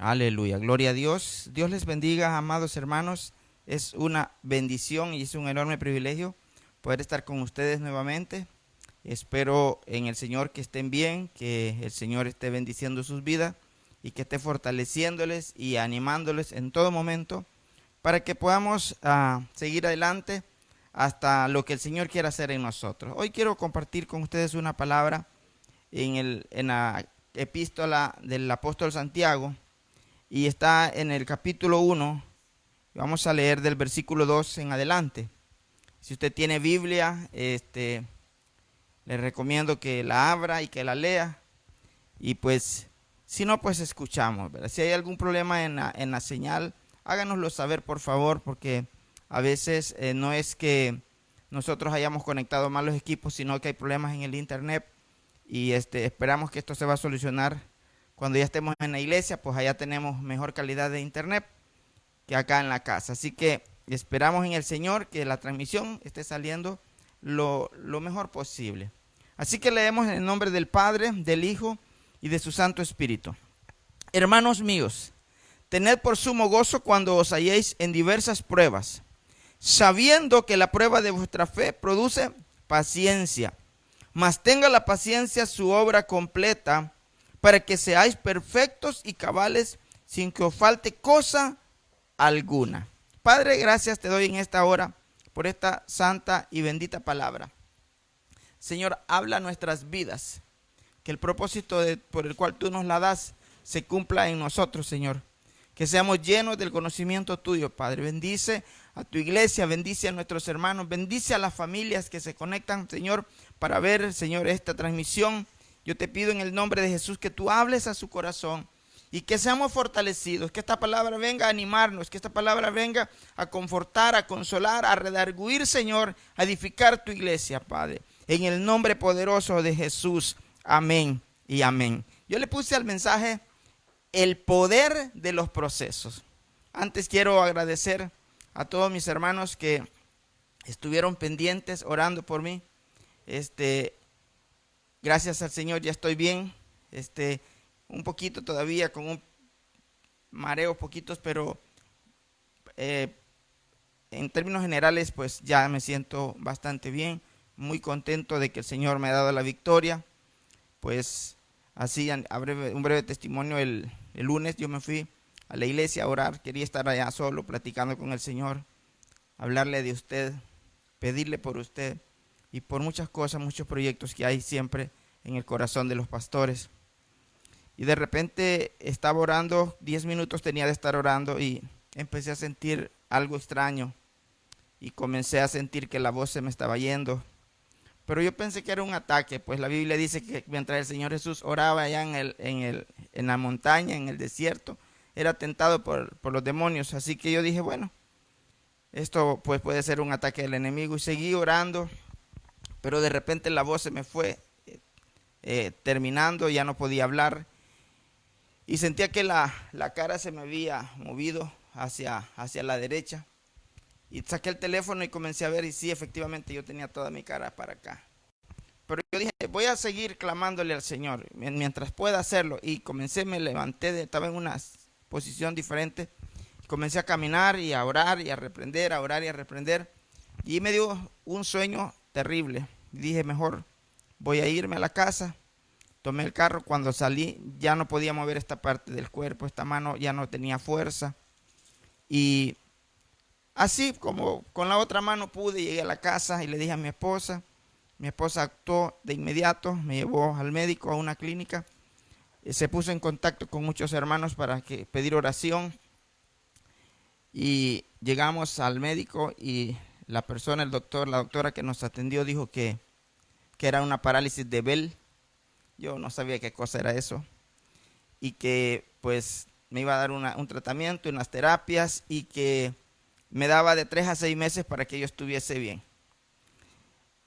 Aleluya, gloria a Dios. Dios les bendiga, amados hermanos. Es una bendición y es un enorme privilegio poder estar con ustedes nuevamente. Espero en el Señor que estén bien, que el Señor esté bendiciendo sus vidas y que esté fortaleciéndoles y animándoles en todo momento para que podamos seguir adelante hasta lo que el Señor quiera hacer en nosotros. Hoy quiero compartir con ustedes una palabra en la epístola del apóstol Santiago, y está en el capítulo 1. Vamos a leer del versículo 2 en adelante. Si usted tiene Biblia, le recomiendo que la abra y que la lea. Y pues, si no, pues escuchamos, ¿verdad? Si hay algún problema en la señal, háganoslo saber, por favor, porque a veces no es que nosotros hayamos conectado mal los equipos, sino que hay problemas en el internet. Y esperamos que esto se va a solucionar cuando ya estemos en la iglesia, pues allá tenemos mejor calidad de internet que acá en la casa. Así que esperamos en el Señor que la transmisión esté saliendo lo mejor posible. Así que leemos en el nombre del Padre, del Hijo y de su Santo Espíritu. Hermanos míos, tened por sumo gozo cuando os halléis en diversas pruebas, sabiendo que la prueba de vuestra fe produce paciencia. Mas tenga la paciencia su obra completa, para que seáis perfectos y cabales, sin que os falte cosa alguna. Padre, gracias te doy en esta hora por esta santa y bendita palabra. Señor, habla nuestras vidas, que el propósito por el cual tú nos la das se cumpla en nosotros, Señor. Que seamos llenos del conocimiento tuyo, Padre. Bendice a tu iglesia, bendice a nuestros hermanos, bendice a las familias que se conectan, Señor, para ver, Señor, esta transmisión. Yo te pido en el nombre de Jesús que tú hables a su corazón y que seamos fortalecidos, que esta palabra venga a animarnos, que esta palabra venga a confortar, a consolar, a redarguir, Señor, a edificar tu iglesia, Padre. En el nombre poderoso de Jesús, amén y amén. Yo le puse al mensaje el poder de los procesos. Antes quiero agradecer a todos mis hermanos que estuvieron pendientes orando por mí. Gracias al Señor ya estoy bien. Un poquito todavía con un mareo poquitos, pero en términos generales pues ya me siento bastante bien, muy contento de que el Señor me ha dado la victoria. Pues así un breve testimonio, el lunes yo me fui a la iglesia a orar, quería estar allá solo platicando con el Señor, hablarle de usted, pedirle por usted y por muchas cosas, muchos proyectos que hay siempre en el corazón de los pastores. Y de repente estaba orando, 10 minutos tenía de estar orando y empecé a sentir algo extraño y comencé a sentir que la voz se me estaba yendo. Pero yo pensé que era un ataque, pues la Biblia dice que mientras el Señor Jesús oraba allá en la montaña, en el desierto, era tentado por los demonios. Así que yo dije, bueno, esto pues puede ser un ataque del enemigo, y seguí orando, pero de repente la voz se me fue terminando, ya no podía hablar y sentía que la cara se me había movido hacia la derecha. Y saqué el teléfono y comencé a ver, y sí, efectivamente yo tenía toda mi cara para acá. Pero yo dije, voy a seguir clamándole al Señor mientras pueda hacerlo. Y me levanté, estaba en una posición diferente. Comencé a caminar y a orar y a reprender, a orar y a reprender. Y me dio un sueño terrible. Y dije, mejor voy a irme a la casa. Tomé el carro, cuando salí ya no podía mover esta parte del cuerpo, esta mano ya no tenía fuerza. Y así como con la otra mano pude, llegué a la casa y le dije a mi esposa. Mi esposa actuó de inmediato, me llevó al médico, a una clínica. Se puso en contacto con muchos hermanos para pedir oración. Y llegamos al médico y la doctora que nos atendió dijo que era una parálisis de Bell. Yo no sabía qué cosa era eso. Y que pues me iba a dar un tratamiento, unas terapias, y que me daba de 3 a 6 meses para que yo estuviese bien.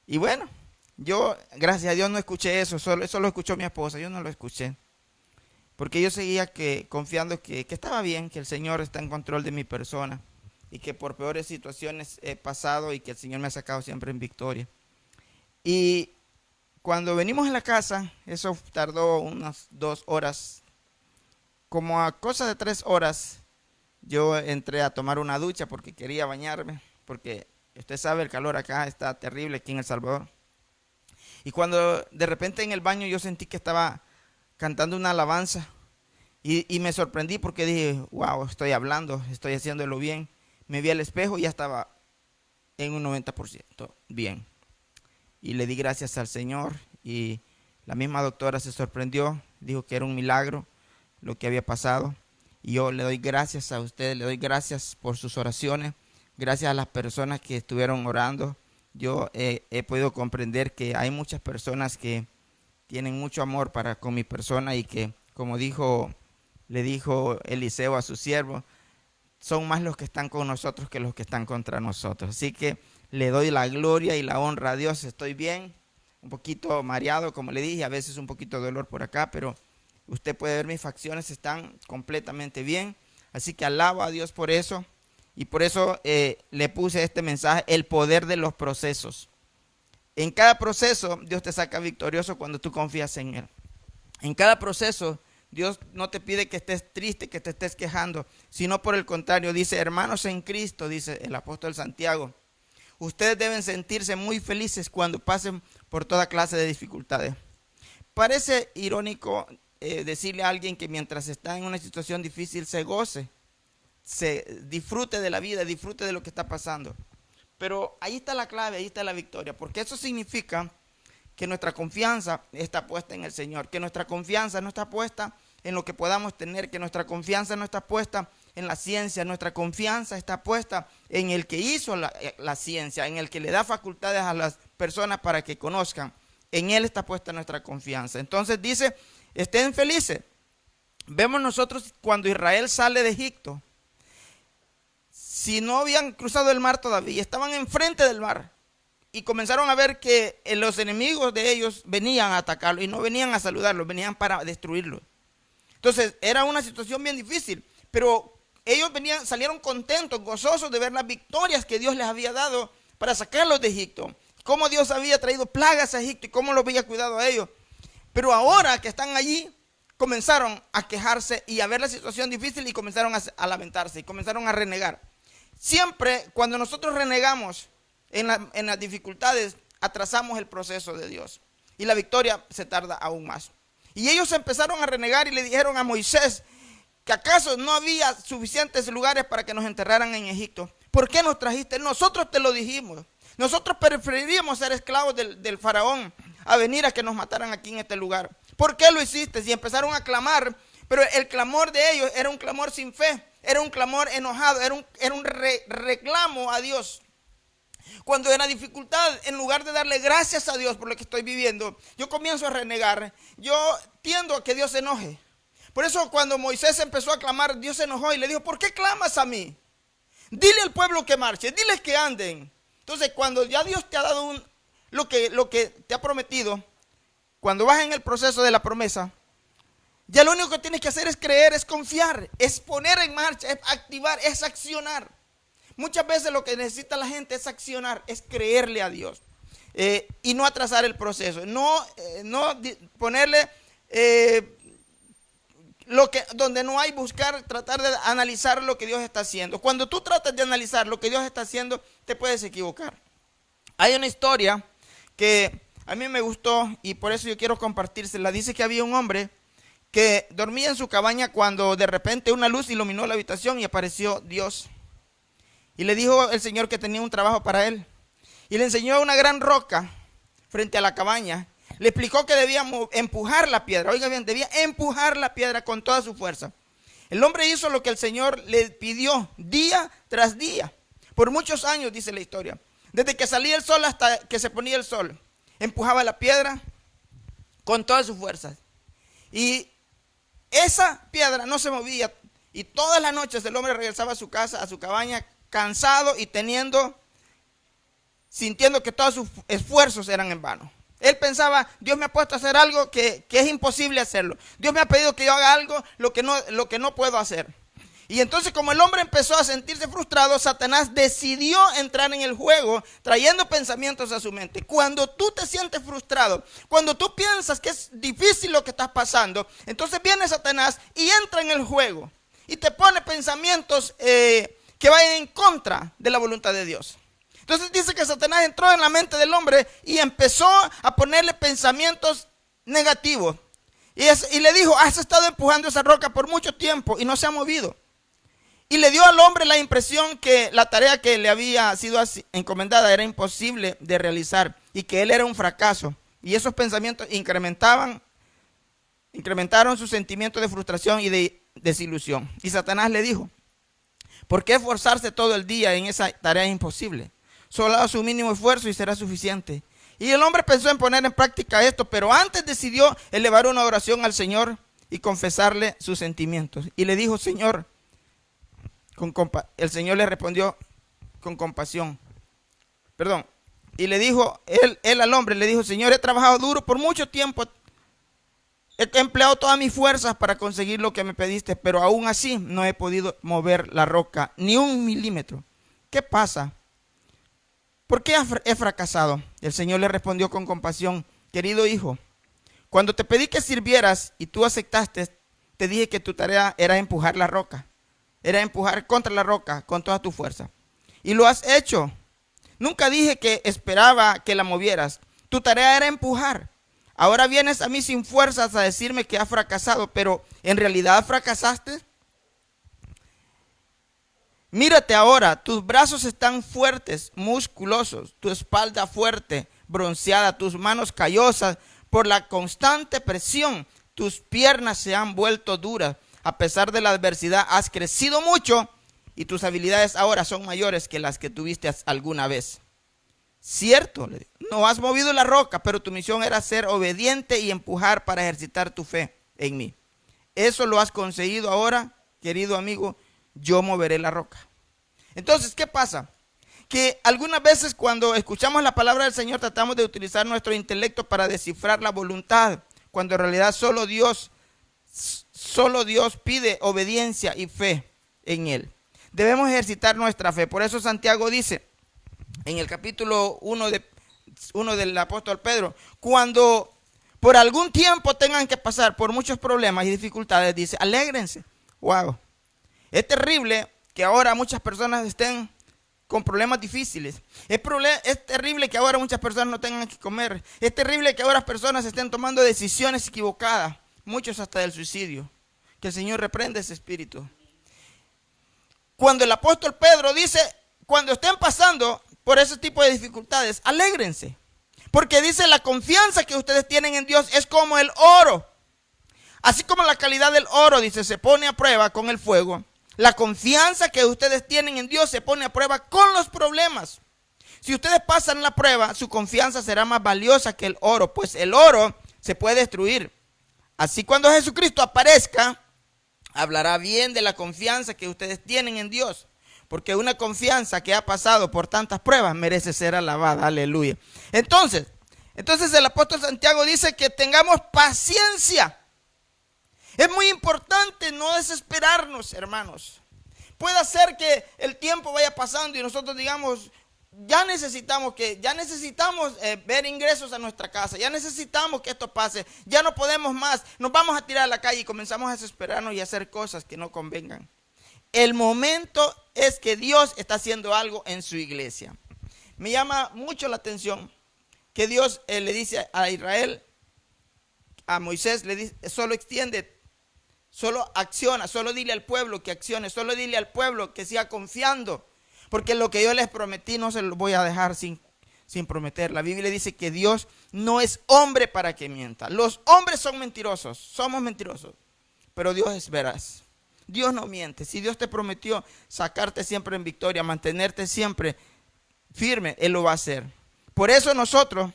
Y bueno, yo, gracias a Dios, no escuché eso, eso lo escuchó mi esposa, yo no lo escuché. Porque yo seguía confiando que estaba bien, que el Señor está en control de mi persona y que por peores situaciones he pasado y que el Señor me ha sacado siempre en victoria. Y cuando venimos a la casa, eso tardó unas 2 horas como a cosa de 3 horas, yo entré a tomar una ducha porque quería bañarme, porque usted sabe, el calor acá está terrible aquí en El Salvador. Y cuando de repente en el baño yo sentí que estaba cantando una alabanza y me sorprendí porque dije, wow, estoy hablando, estoy haciéndolo bien. Me vi al espejo y ya estaba en un 90% bien. Y le di gracias al Señor y la misma doctora se sorprendió, dijo que era un milagro lo que había pasado. Y yo le doy gracias a ustedes, le doy gracias por sus oraciones, gracias a las personas que estuvieron orando. Yo he podido comprender que hay muchas personas que tienen mucho amor para con mi persona y que, como le dijo Eliseo a su siervo, son más los que están con nosotros que los que están contra nosotros. Así que le doy la gloria y la honra a Dios. Estoy bien, un poquito mareado, como le dije, a veces un poquito de dolor por acá, pero usted puede ver mis facciones están completamente bien. Así que alabo a Dios por eso. Y por eso le puse este mensaje, el poder de los procesos. En cada proceso Dios te saca victorioso cuando tú confías en Él. En cada proceso Dios no te pide que estés triste, que te estés quejando, sino por el contrario, dice, hermanos en Cristo, dice el apóstol Santiago, ustedes deben sentirse muy felices cuando pasen por toda clase de dificultades. Parece irónico decirle a alguien que mientras está en una situación difícil se goce, se disfrute de la vida, disfrute de lo que está pasando. Pero ahí está la clave, ahí está la victoria, porque eso significa que nuestra confianza está puesta en el Señor, que nuestra confianza no está puesta en lo que podamos tener, que nuestra confianza no está puesta en la ciencia, nuestra confianza está puesta en el que hizo la ciencia, en el que le da facultades a las personas para que conozcan. En Él está puesta nuestra confianza. Entonces dice, estén felices. Vemos nosotros cuando Israel sale de Egipto, si no habían cruzado el mar todavía, estaban enfrente del mar y comenzaron a ver que los enemigos de ellos venían a atacarlo y no venían a saludarlo, venían para destruirlo. Entonces era una situación bien difícil, pero ellos salieron contentos, gozosos de ver las victorias que Dios les había dado para sacarlos de Egipto, cómo Dios había traído plagas a Egipto y cómo los había cuidado a ellos. Pero ahora que están allí, comenzaron a quejarse y a ver la situación difícil y comenzaron a lamentarse y comenzaron a renegar. Siempre cuando nosotros renegamos en las dificultades, atrasamos el proceso de Dios y la victoria se tarda aún más. Y ellos empezaron a renegar y le dijeron a Moisés que acaso no había suficientes lugares para que nos enterraran en Egipto. ¿Por qué nos trajiste? Nosotros te lo dijimos. Nosotros preferiríamos ser esclavos del faraón a venir a que nos mataran aquí en este lugar. ¿Por qué lo hiciste? Y empezaron a clamar, pero el clamor de ellos era un clamor sin fe, era un clamor enojado, era un reclamo a Dios. Cuando en la dificultad, en lugar de darle gracias a Dios por lo que estoy viviendo, yo comienzo a renegar, yo tiendo a que Dios se enoje. Por eso cuando Moisés empezó a clamar, Dios se enojó y le dijo, ¿por qué clamas a mí? Dile al pueblo que marche, diles que anden. Entonces cuando ya Dios te ha dado lo que te ha prometido, cuando vas en el proceso de la promesa, ya lo único que tienes que hacer es creer, es confiar, es poner en marcha, es activar, es accionar. Muchas veces lo que necesita la gente es accionar, es creerle a Dios y no atrasar el proceso, no ponerle donde no hay, buscar, tratar de analizar lo que Dios está haciendo. Cuando tú tratas de analizar lo que Dios está haciendo, te puedes equivocar. Hay una historia que a mí me gustó y por eso yo quiero compartírsela. Dice que había un hombre que dormía en su cabaña cuando de repente una luz iluminó la habitación y apareció Dios. Y le dijo el Señor que tenía un trabajo para él. Y le enseñó una gran roca frente a la cabaña. Le explicó que debía empujar la piedra. Oiga bien, debía empujar la piedra con toda su fuerza. El hombre hizo lo que el Señor le pidió día tras día. Por muchos años, dice la historia. Desde que salía el sol hasta que se ponía el sol. Empujaba la piedra con todas sus fuerzas. Y esa piedra no se movía. Y todas las noches el hombre regresaba a su casa, a su cabaña, cansado y sintiendo que todos sus esfuerzos eran en vano. Él pensaba, Dios me ha puesto a hacer algo que es imposible hacerlo. Dios me ha pedido que yo haga algo lo que no puedo hacer. Y entonces, como el hombre empezó a sentirse frustrado, Satanás decidió entrar en el juego, trayendo pensamientos a su mente. Cuando tú te sientes frustrado, cuando tú piensas que es difícil lo que estás pasando, entonces viene Satanás y entra en el juego y te pone pensamientos que vayan en contra de la voluntad de Dios. Entonces dice que Satanás entró en la mente del hombre y empezó a ponerle pensamientos negativos. Y le dijo: has estado empujando esa roca por mucho tiempo y no se ha movido. Y le dio al hombre la impresión que la tarea que le había sido encomendada era imposible de realizar y que él era un fracaso. Y esos pensamientos incrementaron su sentimiento de frustración y de desilusión. Y Satanás le dijo: ¿por qué esforzarse todo el día en esa tarea imposible? Solo haga su mínimo esfuerzo y será suficiente. Y el hombre pensó en poner en práctica esto, pero antes decidió elevar una oración al Señor y confesarle sus sentimientos. Y le dijo: Señor, el Señor le respondió con compasión. Y le dijo, él al hombre le dijo: Señor, he trabajado duro por mucho tiempo. He empleado todas mis fuerzas para conseguir lo que me pediste, pero aún así no he podido mover la roca ni un milímetro. ¿Qué pasa? ¿Por qué he fracasado? El Señor le respondió con compasión: querido hijo, cuando te pedí que sirvieras y tú aceptaste, te dije que tu tarea era empujar la roca. Era empujar contra la roca con toda tu fuerza. Y lo has hecho. Nunca dije que esperaba que la movieras. Tu tarea era empujar. Ahora vienes a mí sin fuerzas a decirme que has fracasado, pero ¿en realidad fracasaste? Mírate ahora, tus brazos están fuertes, musculosos, tu espalda fuerte, bronceada, tus manos callosas por la constante presión, tus piernas se han vuelto duras. A pesar de la adversidad, has crecido mucho y tus habilidades ahora son mayores que las que tuviste alguna vez. Cierto, no has movido la roca, pero tu misión era ser obediente y empujar para ejercitar tu fe en mí. Eso lo has conseguido ahora, querido amigo, yo moveré la roca. Entonces, ¿qué pasa? Que algunas veces cuando escuchamos la palabra del Señor tratamos de utilizar nuestro intelecto para descifrar la voluntad, cuando en realidad solo Dios pide obediencia y fe en Él. Debemos ejercitar nuestra fe. Por eso Santiago dice en el capítulo 1 del apóstol Pedro: cuando por algún tiempo tengan que pasar por muchos problemas y dificultades, dice, alégrense. Wow. Es terrible que ahora muchas personas estén con problemas difíciles. Es terrible que ahora muchas personas no tengan que comer. Es terrible que ahora personas estén tomando decisiones equivocadas, muchos hasta del suicidio. Que el Señor reprenda ese espíritu. Cuando el apóstol Pedro dice: cuando estén pasando por ese tipo de dificultades, alégrense. Porque dice: la confianza que ustedes tienen en Dios es como el oro. Así como la calidad del oro, dice, se pone a prueba con el fuego. La confianza que ustedes tienen en Dios se pone a prueba con los problemas. Si ustedes pasan la prueba, su confianza será más valiosa que el oro, pues el oro se puede destruir. Así cuando Jesucristo aparezca, hablará bien de la confianza que ustedes tienen en Dios. Porque una confianza que ha pasado por tantas pruebas merece ser alabada. Aleluya. Entonces el apóstol Santiago dice que tengamos paciencia. Es muy importante no desesperarnos, hermanos. Puede ser que el tiempo vaya pasando y nosotros digamos: ya necesitamos ver ingresos a nuestra casa, ya necesitamos que esto pase, ya no podemos más, nos vamos a tirar a la calle y comenzamos a desesperarnos y a hacer cosas que no convengan. El momento es que Dios está haciendo algo en su iglesia. Me llama mucho la atención que Dios le dice a Israel, a Moisés, le dice: solo extiende, solo acciona, solo dile al pueblo que accione, solo dile al pueblo que siga confiando, porque lo que yo les prometí no se lo voy a dejar sin prometer. La Biblia dice que Dios no es hombre para que mienta. Los hombres son mentirosos, somos mentirosos, pero Dios es veraz. Dios no miente. Si Dios te prometió sacarte siempre en victoria, mantenerte siempre firme, Él lo va a hacer. Por eso nosotros,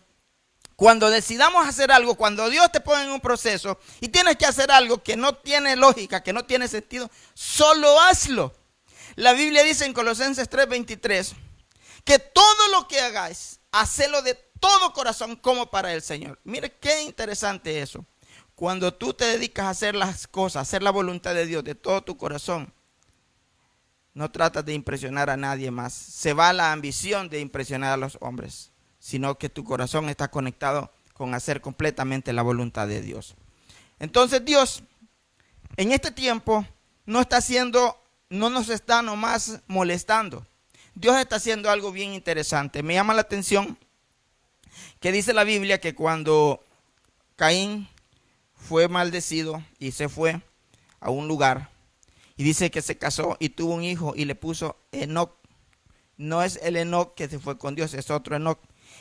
cuando decidamos hacer algo, cuando Dios te pone en un proceso y tienes que hacer algo que no tiene lógica, que no tiene sentido, solo hazlo. La Biblia dice en Colosenses 3:23 que todo lo que hagáis, hacelo de todo corazón como para el Señor. Mire qué interesante eso. Cuando tú te dedicas a hacer las cosas, a hacer la voluntad de Dios de todo tu corazón, no tratas de impresionar a nadie más. Se va la ambición de impresionar a los hombres, sino que tu corazón está conectado con hacer completamente la voluntad de Dios. Entonces Dios, en este tiempo, no nos está nomás molestando. Dios está haciendo algo bien interesante. Me llama la atención que dice la Biblia que cuando Caín fue maldecido y se fue a un lugar, y dice que se casó y tuvo un hijo y le puso Enoc. No es el Enoc que se fue con Dios, es otro Enoc.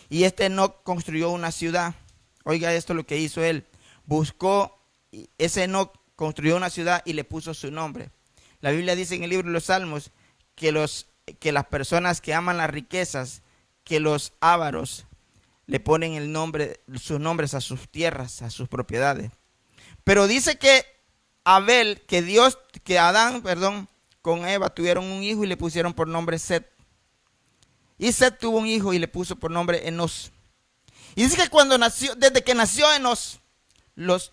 Y este Enoc construyó una ciudad. Oiga esto lo que hizo él. Ese Enoc construyó una ciudad y le puso su nombre. La Biblia dice en el libro de los Salmos que las personas que aman las riquezas, que los ávaros le ponen sus nombres a sus tierras, a sus propiedades. Pero dice que Adán, con Eva tuvieron un hijo y le pusieron por nombre Set. Y Set tuvo un hijo y le puso por nombre Enos. Y dice que desde que nació Enos,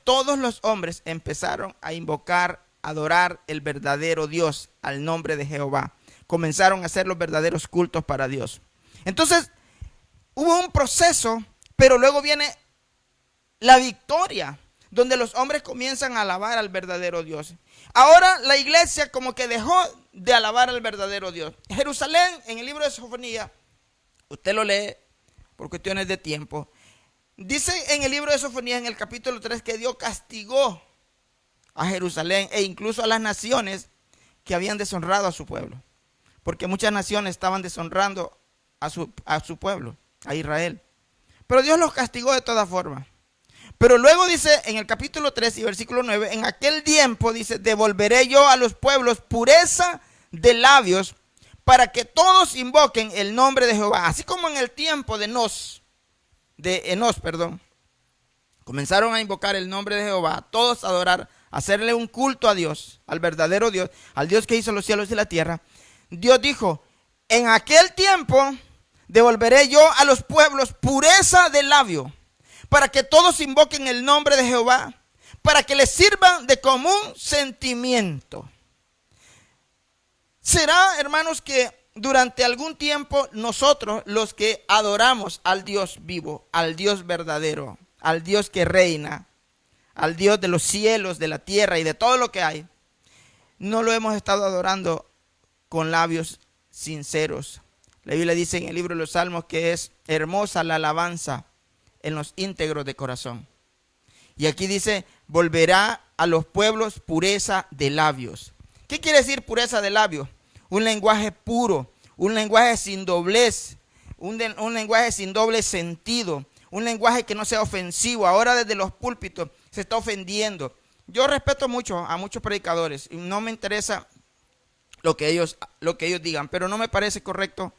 todos los hombres empezaron a invocar, a adorar el verdadero Dios, al nombre de Jehová. Comenzaron a hacer los verdaderos cultos para Dios. Entonces, hubo un proceso, pero luego viene la victoria, donde los hombres comienzan a alabar al verdadero Dios. Ahora la iglesia como que dejó de alabar al verdadero Dios. Jerusalén, en el libro de Sofonías, usted lo lee por cuestiones de tiempo. Dice en el libro de Sofonías, en el capítulo 3, que Dios castigó a Jerusalén e incluso a las naciones que habían deshonrado a su pueblo. Porque muchas naciones estaban deshonrando a su pueblo, a Israel. Pero Dios los castigó de todas formas. Pero luego dice en el capítulo 3 y versículo 9, en aquel tiempo dice, devolveré yo a los pueblos pureza de labios para que todos invoquen el nombre de Jehová. Así como en el tiempo de Enos, comenzaron a invocar el nombre de Jehová, todos a adorar, hacerle un culto a Dios, al verdadero Dios, al Dios que hizo los cielos y la tierra. Dios dijo, en aquel tiempo devolveré yo a los pueblos pureza de labio, para que todos invoquen el nombre de Jehová, para que les sirvan de común sentimiento. Será, hermanos, que durante algún tiempo nosotros, los que adoramos al Dios vivo, al Dios verdadero, al Dios que reina, al Dios de los cielos, de la tierra y de todo lo que hay, no lo hemos estado adorando con labios sinceros. La Biblia dice en el libro de los Salmos que es hermosa la alabanza en los íntegros de corazón. Y aquí dice, volverá a los pueblos pureza de labios. ¿Qué quiere decir pureza de labios? Un lenguaje puro, un lenguaje sin doblez, un lenguaje sin doble sentido, un lenguaje que no sea ofensivo. Ahora desde los púlpitos se está ofendiendo. Yo respeto mucho a muchos predicadores y no me interesa lo que ellos digan, pero no me parece correcto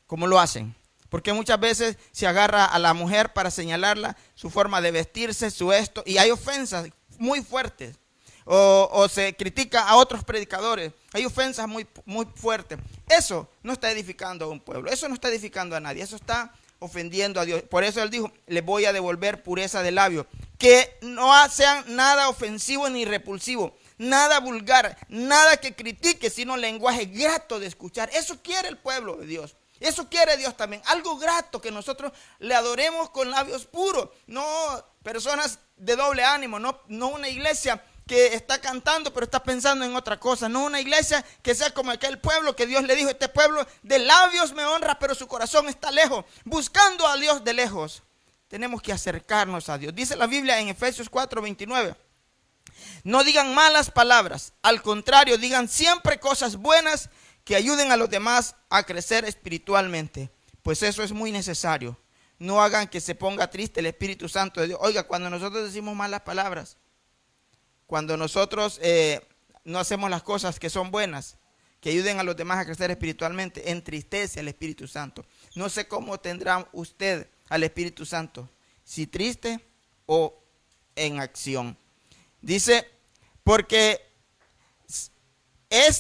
cómo lo hacen. Porque muchas veces se agarra a la mujer para señalarla, su forma de vestirse, su esto, y hay ofensas muy fuertes. O se critica a otros predicadores, hay ofensas muy, muy fuertes. Eso no está edificando a un pueblo, eso no está edificando a nadie, eso está ofendiendo a Dios. Por eso él dijo, le voy a devolver pureza de labio, que no sean nada ofensivo ni repulsivo, nada vulgar, nada que critique, sino lenguaje grato de escuchar. Eso quiere el pueblo de Dios. Eso quiere Dios también, algo grato, que nosotros le adoremos con labios puros, no personas de doble ánimo, no una iglesia que está cantando pero está pensando en otra cosa, no una iglesia que sea como aquel pueblo que Dios le dijo, este pueblo de labios me honra pero su corazón está lejos, buscando a Dios de lejos. Tenemos que acercarnos a Dios. Dice la Biblia en Efesios 4:29, no digan malas palabras, al contrario, digan siempre cosas buenas que ayuden a los demás a crecer espiritualmente, pues eso es muy necesario. No hagan que se ponga triste el Espíritu Santo de Dios. Oiga, cuando nosotros decimos malas palabras, cuando nosotros no hacemos las cosas que son buenas, que ayuden a los demás a crecer espiritualmente, entristece al Espíritu Santo. No sé cómo tendrá usted al Espíritu Santo, si triste o en acción. Dice, porque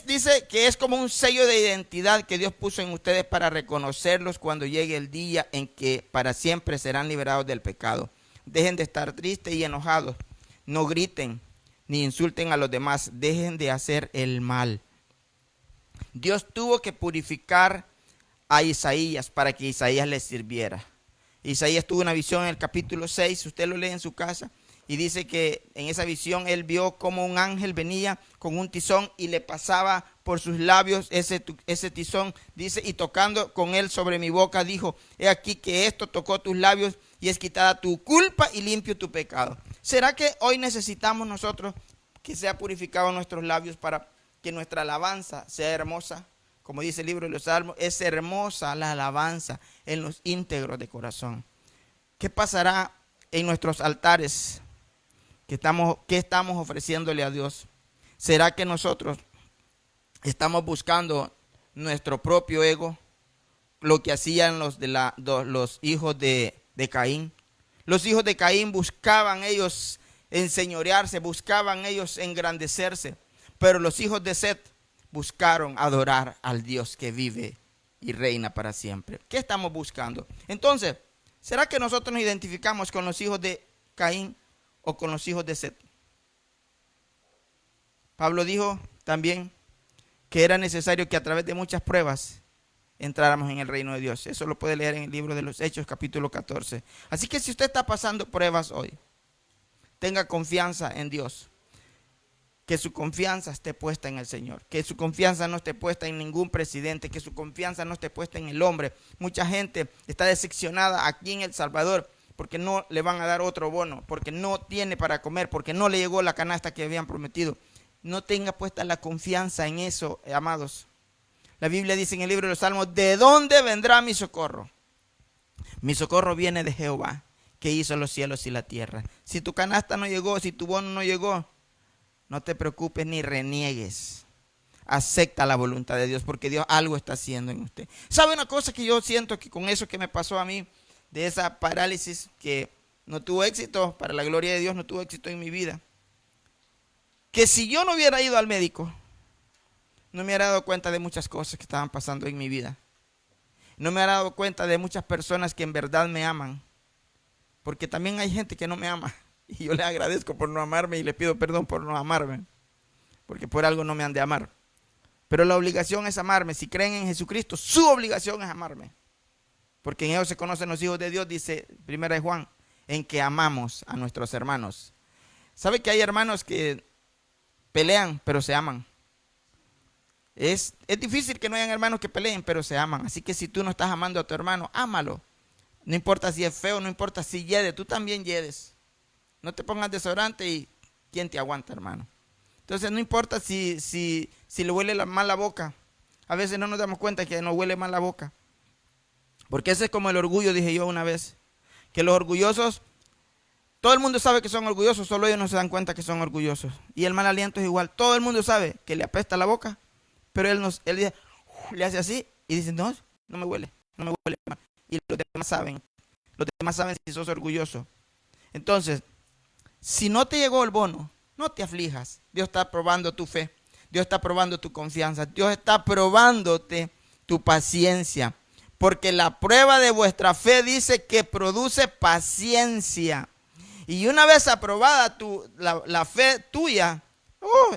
dice que es como un sello de identidad que Dios puso en ustedes para reconocerlos cuando llegue el día en que para siempre serán liberados del pecado. Dejen de estar tristes y enojados. No griten ni insulten a los demás. Dejen de hacer el mal. Dios tuvo que purificar a Isaías para que Isaías le sirviera. Isaías tuvo una visión en el capítulo 6, usted lo lee en su casa, y dice que en esa visión él vio como un ángel venía con un tizón y le pasaba por sus labios ese tizón, dice, y tocando con él sobre mi boca, dijo, he aquí que esto tocó tus labios y es quitada tu culpa y limpio tu pecado. ¿Será que hoy necesitamos nosotros que sea purificado nuestros labios para que nuestra alabanza sea hermosa? Como dice el libro de los Salmos, es hermosa la alabanza en los íntegros de corazón. ¿Qué pasará en nuestros altares? ¿Qué estamos ofreciéndole a Dios? ¿Será que nosotros estamos buscando nuestro propio ego? Lo que hacían los hijos de Caín. Los hijos de Caín buscaban ellos enseñorearse, buscaban ellos engrandecerse. Pero los hijos de Set buscaron adorar al Dios que vive y reina para siempre. ¿Qué estamos buscando? Entonces, ¿será que nosotros nos identificamos con los hijos de Caín o con los hijos de Set? Pablo dijo también que era necesario que a través de muchas pruebas entráramos en el reino de Dios. Eso lo puede leer en el libro de los Hechos, capítulo 14. Así que si usted está pasando pruebas hoy, tenga confianza en Dios. Que su confianza esté puesta en el Señor. Que su confianza no esté puesta en ningún presidente. Que su confianza no esté puesta en el hombre. Mucha gente está decepcionada aquí en El Salvador porque no le van a dar otro bono, porque no tiene para comer, porque no le llegó la canasta que habían prometido. No tenga puesta la confianza en eso, amados. La Biblia dice en el libro de los Salmos, ¿de dónde vendrá mi socorro? Mi socorro viene de Jehová, que hizo los cielos y la tierra. Si tu canasta no llegó, si tu bono no llegó, no te preocupes ni reniegues. Acepta la voluntad de Dios porque Dios algo está haciendo en usted. ¿Sabe una cosa que yo siento que con eso que me pasó a mí, de esa parálisis que no tuvo éxito, para la gloria de Dios no tuvo éxito en mi vida? Que si yo no hubiera ido al médico, no me hubiera dado cuenta de muchas cosas que estaban pasando en mi vida. No me hubiera dado cuenta de muchas personas que en verdad me aman. Porque también hay gente que no me ama. Y yo le agradezco por no amarme y le pido perdón por no amarme. Porque por algo no me han de amar. Pero la obligación es amarme. Si creen en Jesucristo, su obligación es amarme. Porque en ellos se conocen los hijos de Dios, dice 1 Juan, en que amamos a nuestros hermanos. ¿Sabe que hay hermanos que pelean, pero se aman? Es difícil que no hayan hermanos que peleen, pero se aman. Así que si tú no estás amando a tu hermano, ámalo. No importa si es feo, no importa si hiede, tú también hiedes. No te pongas desodorante y ¿quién te aguanta, hermano? Entonces no importa si le huele mal la boca. A veces no nos damos cuenta que nos huele mal la boca. Porque ese es como el orgullo, dije yo una vez. Que los orgullosos, todo el mundo sabe que son orgullosos, solo ellos no se dan cuenta que son orgullosos. Y el mal aliento es igual. Todo el mundo sabe que le apesta la boca, pero él dice, le hace así y dice, no me huele mal. Y los demás saben si sos orgulloso. Entonces, si no te llegó el bono, no te aflijas. Dios está probando tu fe. Dios está probando tu confianza. Dios está probándote tu paciencia. Porque la prueba de vuestra fe dice que produce paciencia. Y una vez aprobada la fe tuya,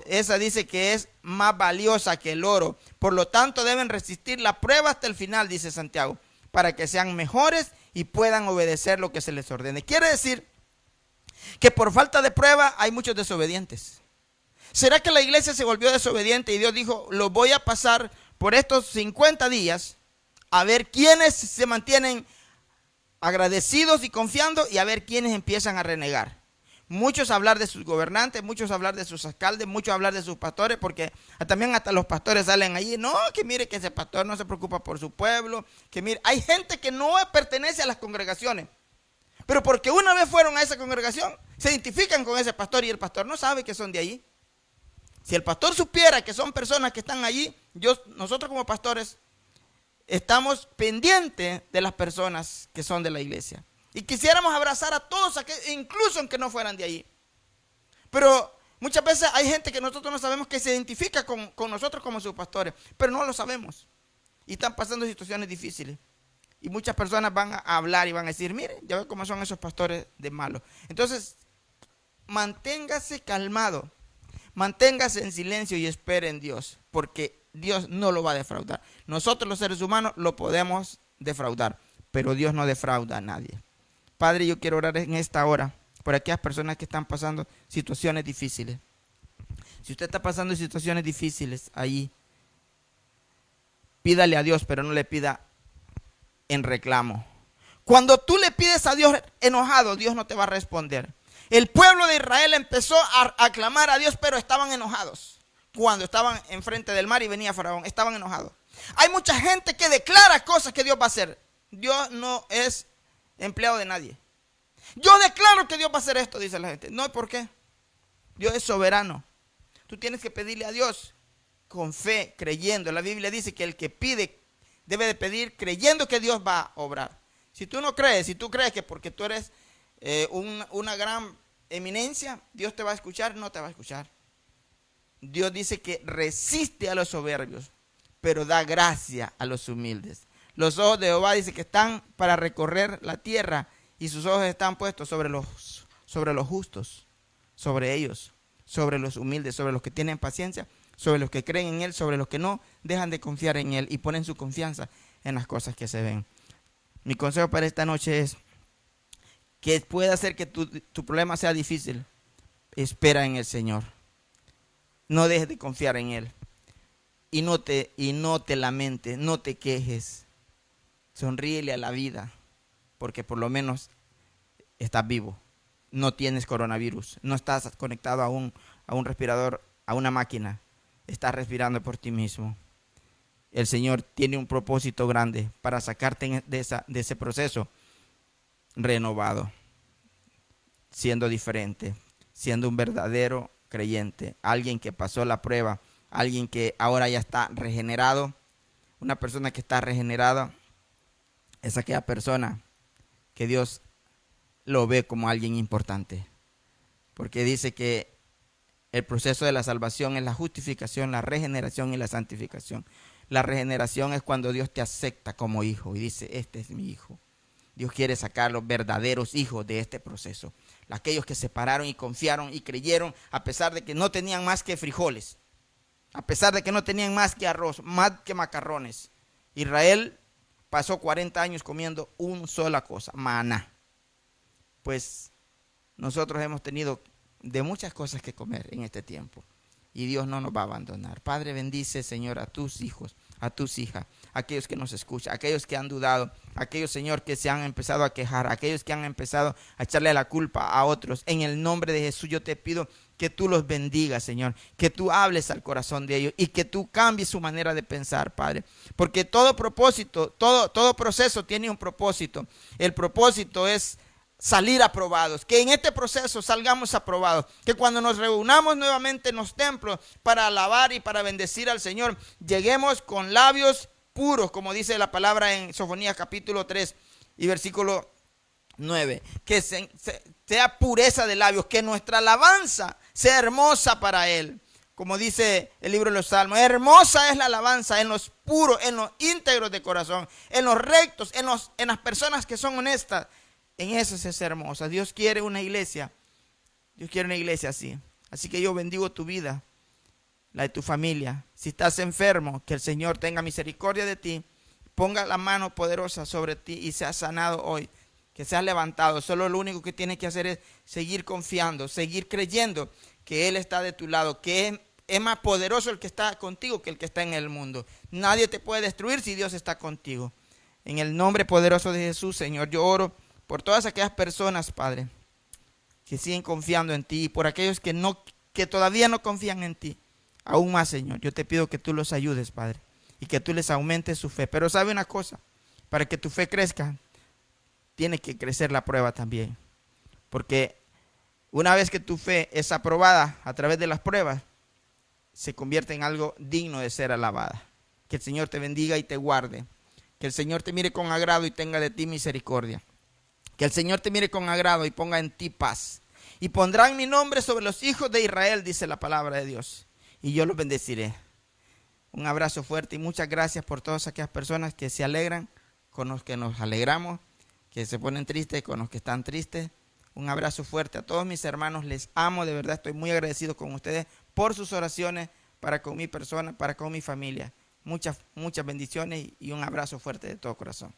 esa dice que es más valiosa que el oro. Por lo tanto, deben resistir la prueba hasta el final, dice Santiago, para que sean mejores y puedan obedecer lo que se les ordene. Quiere decir que por falta de prueba hay muchos desobedientes. ¿Será que la iglesia se volvió desobediente y Dios dijo, lo voy a pasar por estos 50 días a ver quiénes se mantienen agradecidos y confiando y a ver quiénes empiezan a renegar? Muchos hablar de sus gobernantes, muchos hablar de sus alcaldes, muchos hablar de sus pastores, porque también hasta los pastores salen allí, no, que mire que ese pastor no se preocupa por su pueblo, que mire, hay gente que no pertenece a las congregaciones, pero porque una vez fueron a esa congregación, se identifican con ese pastor y el pastor no sabe que son de allí. Si el pastor supiera que son personas que están allí, nosotros como pastores estamos pendientes de las personas que son de la iglesia. Y quisiéramos abrazar a todos, incluso aunque no fueran de allí. Pero muchas veces hay gente que nosotros no sabemos que se identifica con nosotros como sus pastores, pero no lo sabemos. Y están pasando situaciones difíciles. Y muchas personas van a hablar y van a decir, mire, ya ve cómo son esos pastores de malos. Entonces, manténgase calmado, manténgase en silencio y espere en Dios, porque Dios no lo va a defraudar. Nosotros los seres humanos lo podemos defraudar, pero Dios no defrauda a nadie. Padre, yo quiero orar en esta hora por aquellas personas que están pasando situaciones difíciles. Si usted está pasando situaciones difíciles ahí, pídale a Dios, pero no le pida en reclamo. Cuando tú le pides a Dios enojado, Dios no te va a responder. El pueblo de Israel empezó a clamar a Dios, pero estaban enojados. Cuando estaban enfrente del mar y venía Faraón, estaban enojados. Hay mucha gente que declara cosas que Dios va a hacer. Dios no es empleado de nadie. Yo declaro que Dios va a hacer esto, dice la gente. No, ¿por qué? Dios es soberano. Tú tienes que pedirle a Dios con fe, creyendo. La Biblia dice que el que pide debe de pedir creyendo que Dios va a obrar. Si tú no crees, si tú crees que porque tú eres una gran eminencia, Dios te va a escuchar, no te va a escuchar. Dios dice que resiste a los soberbios, pero da gracia a los humildes. Los ojos de Jehová dice que están para recorrer la tierra y sus ojos están puestos sobre los justos, sobre ellos, sobre los humildes, sobre los que tienen paciencia, sobre los que creen en Él, sobre los que no dejan de confiar en Él y ponen su confianza en las cosas que se ven. Mi consejo para esta noche es que puede hacer que tu problema sea difícil. Espera en el Señor. No dejes de confiar en Él. Y no te lamentes, no te quejes. Sonríele a la vida, porque por lo menos estás vivo. No tienes coronavirus. No estás conectado a un respirador, a una máquina. Estás respirando por ti mismo. El Señor tiene un propósito grande para sacarte de ese proceso renovado, siendo diferente, siendo un verdadero creyente, alguien que pasó la prueba, alguien que ahora ya está regenerado. Una persona que está regenerada es aquella persona que Dios lo ve como alguien importante, porque dice que el proceso de la salvación es la justificación, la regeneración y la santificación. La regeneración es cuando Dios te acepta como hijo y dice, este es mi hijo. Dios quiere sacar los verdaderos hijos de este proceso. Aquellos que se pararon y confiaron y creyeron a pesar de que no tenían más que frijoles, a pesar de que no tenían más que arroz, más que macarrones. Israel pasó 40 años comiendo una sola cosa, maná. Pues nosotros hemos tenido de muchas cosas que comer en este tiempo. Y Dios no nos va a abandonar. Padre, bendice, Señor, a tus hijos, a tus hijas, aquellos que nos escuchan, aquellos que han dudado, aquellos, Señor, que se han empezado a quejar, aquellos que han empezado a echarle la culpa a otros. En el nombre de Jesús yo te pido que tú los bendigas, Señor, que tú hables al corazón de ellos y que tú cambies su manera de pensar, Padre. Porque todo propósito, todo proceso tiene un propósito. El propósito es salir aprobados, que en este proceso salgamos aprobados, que cuando nos reunamos nuevamente en los templos para alabar y para bendecir al Señor, lleguemos con labios puros, como dice la palabra en Sofonías capítulo 3 y versículo 9, que sea pureza de labios, que nuestra alabanza sea hermosa para Él, como dice el libro de los Salmos. Hermosa es la alabanza en los puros, en los íntegros de corazón, en los rectos, en las personas que son honestas. En eso es hermosa. Dios quiere una iglesia. Dios quiere una iglesia así. Así que yo bendigo tu vida, la de tu familia. Si estás enfermo, que el Señor tenga misericordia de ti. Ponga la mano poderosa sobre ti y seas sanado hoy. Que seas levantado. Solo lo único que tienes que hacer es seguir confiando, seguir creyendo que Él está de tu lado. Que es más poderoso el que está contigo que el que está en el mundo. Nadie te puede destruir si Dios está contigo. En el nombre poderoso de Jesús, Señor, yo oro por todas aquellas personas, Padre, que siguen confiando en ti, y por aquellos que todavía no confían en ti. Aún más, Señor, yo te pido que tú los ayudes, Padre, y que tú les aumentes su fe. Pero sabe una cosa, para que tu fe crezca, tiene que crecer la prueba también. Porque una vez que tu fe es aprobada a través de las pruebas, se convierte en algo digno de ser alabada. Que el Señor te bendiga y te guarde. Que el Señor te mire con agrado y tenga de ti misericordia. Que el Señor te mire con agrado y ponga en ti paz. Y pondrán mi nombre sobre los hijos de Israel, dice la palabra de Dios. Y yo los bendeciré. Un abrazo fuerte y muchas gracias por todas aquellas personas que se alegran con los que nos alegramos, que se ponen tristes con los que están tristes. Un abrazo fuerte a todos mis hermanos. Les amo, de verdad estoy muy agradecido con ustedes por sus oraciones, para con mi persona, para con mi familia. Muchas bendiciones y un abrazo fuerte de todo corazón.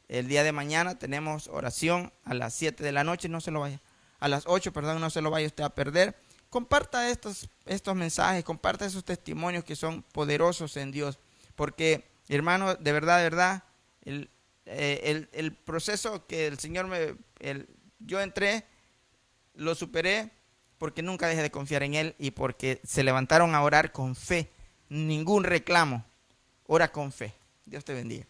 El día de mañana tenemos oración a las 7 de la noche, no se lo vaya. A las 8, perdón, no se lo vaya usted a perder. Comparta estos mensajes, comparta esos testimonios que son poderosos en Dios. Porque, hermano, de verdad, el proceso que el Señor yo entré, lo superé porque nunca dejé de confiar en Él y porque se levantaron a orar con fe. Ningún reclamo. Ora con fe. Dios te bendiga.